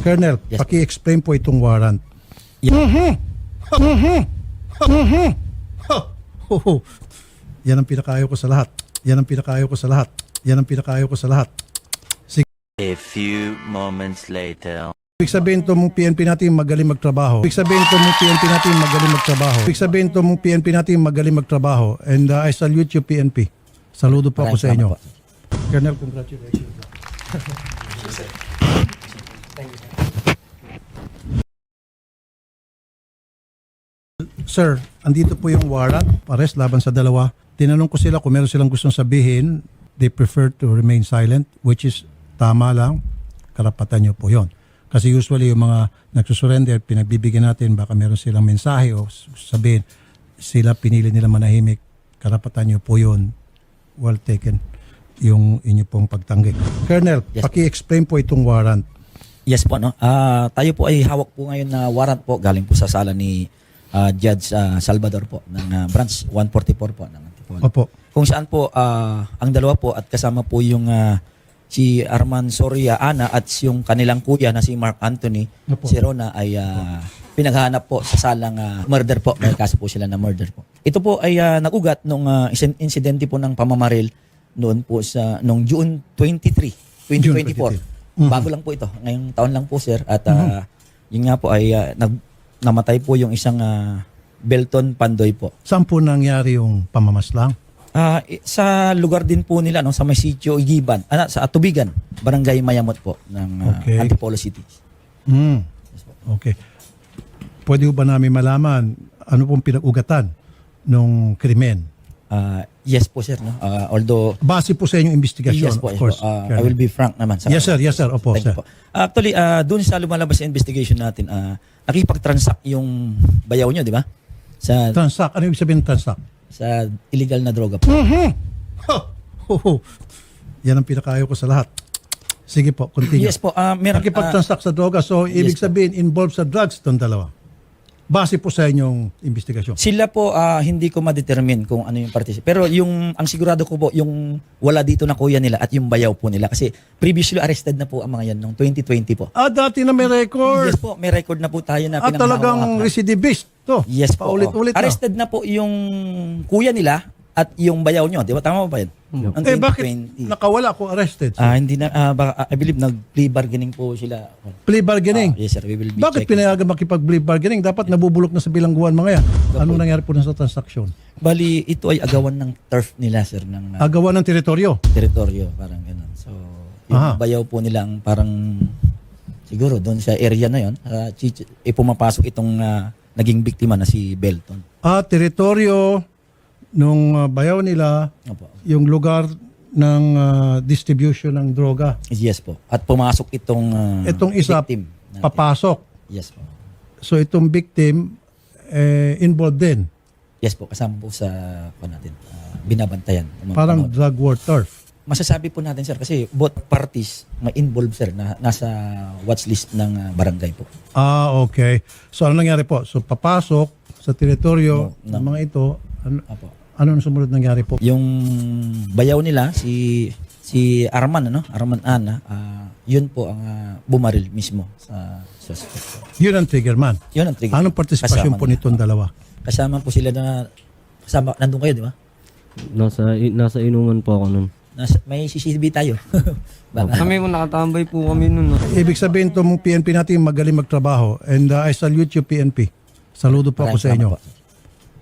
Colonel, Yes. paki-explain po itong warrant. Yan ang pinakaayaw ko sa lahat. Yan ang pinakaayaw ko sa lahat. Yan ang pinakaayaw ko sa lahat. A few moments later. Ibig sabihin to mong PNP natin magaling magtrabaho. Ibig sabihin to mong PNP natin magaling magtrabaho. Ibig sabihin to mong PNP natin magaling magtrabaho. And I salute you, PNP. Saludo po ako sa inyo. Colonel, congratulations. Sir, andito po yung warrant, pares laban sa dalawa. Tinanong ko sila kung meron silang gustong sabihin. They prefer to remain silent, which is tama lang. Karapatan nyo po yon. Kasi usually yung mga nagsusurrender, pinagbibigyan natin, baka meron silang mensahe o sabihin, sila pinili nila manahimik. Karapatan nyo po yun. Well taken yung inyo pong pagtanggi. Colonel, Yes. paki-explain po itong warrant. Yes po, no? Tayo po ay hawak po ngayon na warrant po galing po sa sala ni Judge Salvador po ng branch 144 po ng Antipolo. Opo. Kung saan po ang dalawa po at kasama po yung si Arman Soria Ana at yung kanilang kuya na si Mark Anthony, Opo. si Rona ay pinaghahanap po sa salang murder po. May kaso po sila na murder po. Ito po ay nagugat nung insidente po ng pamamaril noon po sa nung June 23, 2024. Bago lang po ito. Ngayong taon lang po, sir. At yun nga po ay namatay po yung isang Belton Pandoy po. Saan po nangyari yung pamamaslang? Sa lugar din po nila, no, sa may sitio Igiban, sa Atubigan, Barangay Mayamot po ng Okay. Antipolo City. Okay. Pwede ba namin malaman ano pong pinag-ugatan nung krimen? Yes po, sir. No? Although, Base po sa inyong investigasyon, yes po, of yes course. po. I will be frank naman. Yes, sir. Yes, sir. Opo, Thank you sir. po. Actually, doon sa lumalabas na investigation natin, nakipag-transact yung bayaw nyo, di ba? Sa Transact. Ano ibig sabihin ng transact? sa illegal na droga po. Yan ang pinakaayaw ko sa lahat. Sige po, continue. Yes po, meron Nakipag-transact sa droga. So, ibig Yes po. sabihin, involved sa drugs itong dalawa. Base po sa inyong investigasyon. sila po hindi ko ma-determine kung ano yung participant. Pero yung ang sigurado ko po yung wala dito na kuya nila at yung bayaw po nila kasi previously arrested na po ang mga yan noong 2020 po. Dati na may record. Yes po, may record na po tayo na Talagang recidivist to. Yes po. Paulit-ulit na. Arrested na po yung kuya nila at yung bayaw nyo. Di ba? Tama ba yun? Ang Bakit 2020. nakawala kung arrested? Hindi na, I believe nag-plea bargaining po sila. Plea bargaining? Yes sir, we will be Bakit checking. pinayagan makipag-plea bargaining? Dapat nabubulok na sa bilangguan mga yan. Anong nangyari po na sa transaksyon? Bali, ito ay agawan ng turf nila sir ng Agawan ng teritoryo. teritoryo, parang ganun. So, yung Aha. bayaw po nilang parang siguro doon sa area na yon, pumapasok itong naging biktima na si Belton. Teritoryo nung bayaw nila, Opo. yung lugar ng distribution ng droga. Yes po. At pumasok itong Itong isa, victim natin. papasok. Yes po. So itong victim, involved din. Yes po, kasama po sa natin, binabantayan. ng mga Parang panood. drug war turf. Masasabi po natin sir kasi both parties may involved sir na nasa watch list ng barangay po. Okay. So ano nangyari po? So papasok sa teritoryo No. ng mga ito, Apo. ano ang sumunod nangyari po? Yung bayaw nila si Arman Arman Ana, yun po ang bumaril mismo sa suspect po. Yun ang trigger man. Yun ang trigger. Anong partisipasyon Kasama po nila. nitong dalawa? Kasama po sila nandun kayo, di ba? Nasa inuman po ako nun. May CCTV tayo. Baka. Kami mo nakatambay po kami nun. No? Ibig sabihin itong PNP natin magaling magtrabaho. And I salute you, PNP. Saludo po ako Maraming sa inyo. salamat po.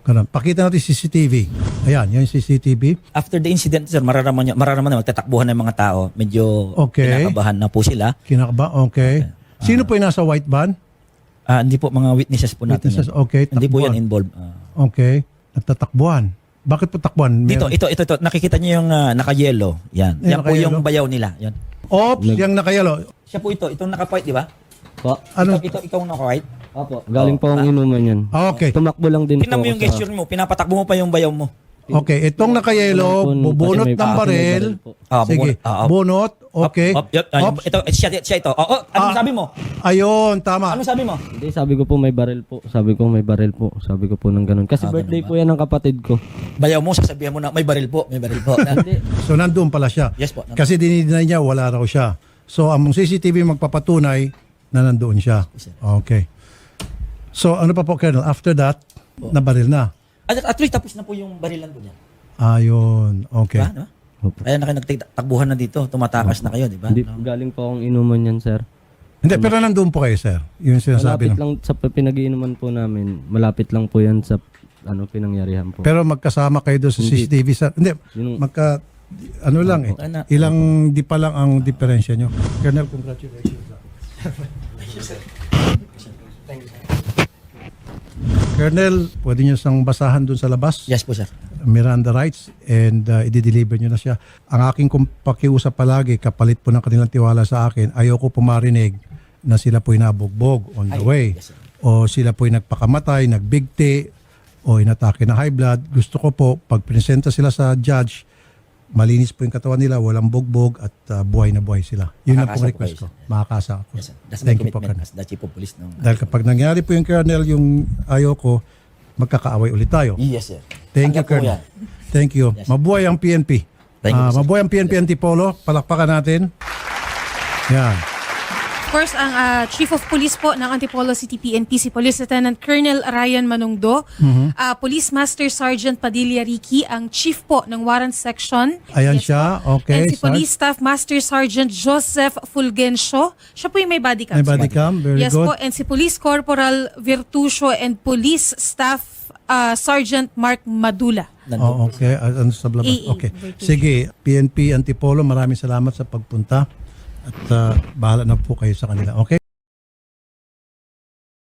Ganun. Pakita natin CCTV. Ayan, yung CCTV. After the incident, sir, mararaman na magtatakbuhan ng mga tao. Medyo Okay. kinakabahan na po sila. Kinakaba? Okay. Sino po yung nasa white van? Hindi po mga witnesses po natin. Witnesses, yan. okay. Hindi po Takbuhan. yan involved. Okay. Nagtatakbuhan. Bakit po takbuhan? Ito. Nakikita niyo yung naka-yellow. Yan. Yung Yan po yung naka-yellow? bayaw nila. Yan. Ops, yung nakayalo. Siya po ito. Itong naka-white, di ba? Po. Ano? Ikaw naka-white. Opo. Galing po ang inuman yan. Okay. Tumakbo lang din Tingnan mo po yung ako sa... gesture mo. Pinapatakbo mo pa yung bayaw mo. Okay. Itong nakayelo, Kasi bubunot may ng pa- baril. bubunot. Sige. Bunot. Okay. Ops. Siya ito. Anong sabi mo? Ayun, tama. Anong sabi mo? Hindi, sabi ko po may baril po. Sabi ko may baril po. Sabi ko po ng ganun. Kasi birthday ganun ba? po yan ng kapatid ko. Bayaw mo, sasabihan mo na may baril po. May baril po. So nandun pala siya. Yes po. Kasi dinideny niya, wala raw siya. So ang CCTV magpapatunay Na nandoon siya. Yes, sir. Okay. So ano pa po, Colonel? After that, nabaril na. At least tapos na po yung barilan po niya. Ayun. Okay. Diba? No? Kaya na kayo nagtakbuhan na dito, tumatakas na kayo, di ba? Hindi, No? galing po akong inuman yan, sir. Hindi, pero nandoon po kayo, sir. Yung sinasabi Malapit ng... lang sa pinag-iinuman po namin. Malapit lang po yan sa pinangyarihan po. Pero magkasama kayo doon sa Hindi. CCTV, sir. Hindi, Yung- ano lang eh. Ano? Ilang di pa lang ang diferensya nyo. Colonel, congratulations. Colonel, pwede nyo sang basahan doon sa labas. Yes po, sir. Miranda rights and i-deliver nyo na siya. Ang aking pakiusap palagi, kapalit po ng kanilang tiwala sa akin, ayoko po marinig na sila po'y nabugbog on the Ay, way. yes, sir. O sila po'y nagpakamatay, nagbigti, o inatake na high blood. Gusto ko po, pag presenta sila sa judge, malinis po yung katawan nila, walang bugbog at buhay na buhay sila. Yun ang Makakasa pong po request kayo, ko. Makakasa ako. Yes, sir. That's my Thank you po, commitment Colonel. as the Chief of Police. No? Dahil kapag nangyari po yung Colonel, yung ayoko, magkakaaway ulit tayo. Yes, sir. Thank you, Hanggang po Colonel. yan. Thank you. Yes. Mabuhay ang PNP. Thank you, sir. Mabuhay ang PNP Antipolo. Palakpakan natin. Yan. Of course, ang Chief of Police po ng Antipolo City PNP, si Police Lieutenant Colonel Ryan Manungdo, Police Master Sergeant Padilla Ricky, ang Chief po ng Warrant Section. Ayan Yes siya. po. Okay, And si Sarge. Police Staff Master Sergeant Joseph Fulgencio. Siya po yung may body cam. May body cam. Very Yes good. po. And si Police Corporal Virtusio and Police Staff Sergeant Mark Madula. Oh, okay. Ano sa labas? AA, Okay. Virtual. Sige, PNP Antipolo, maraming salamat sa pagpunta. At bahala na po kayo sa kanila. Okay?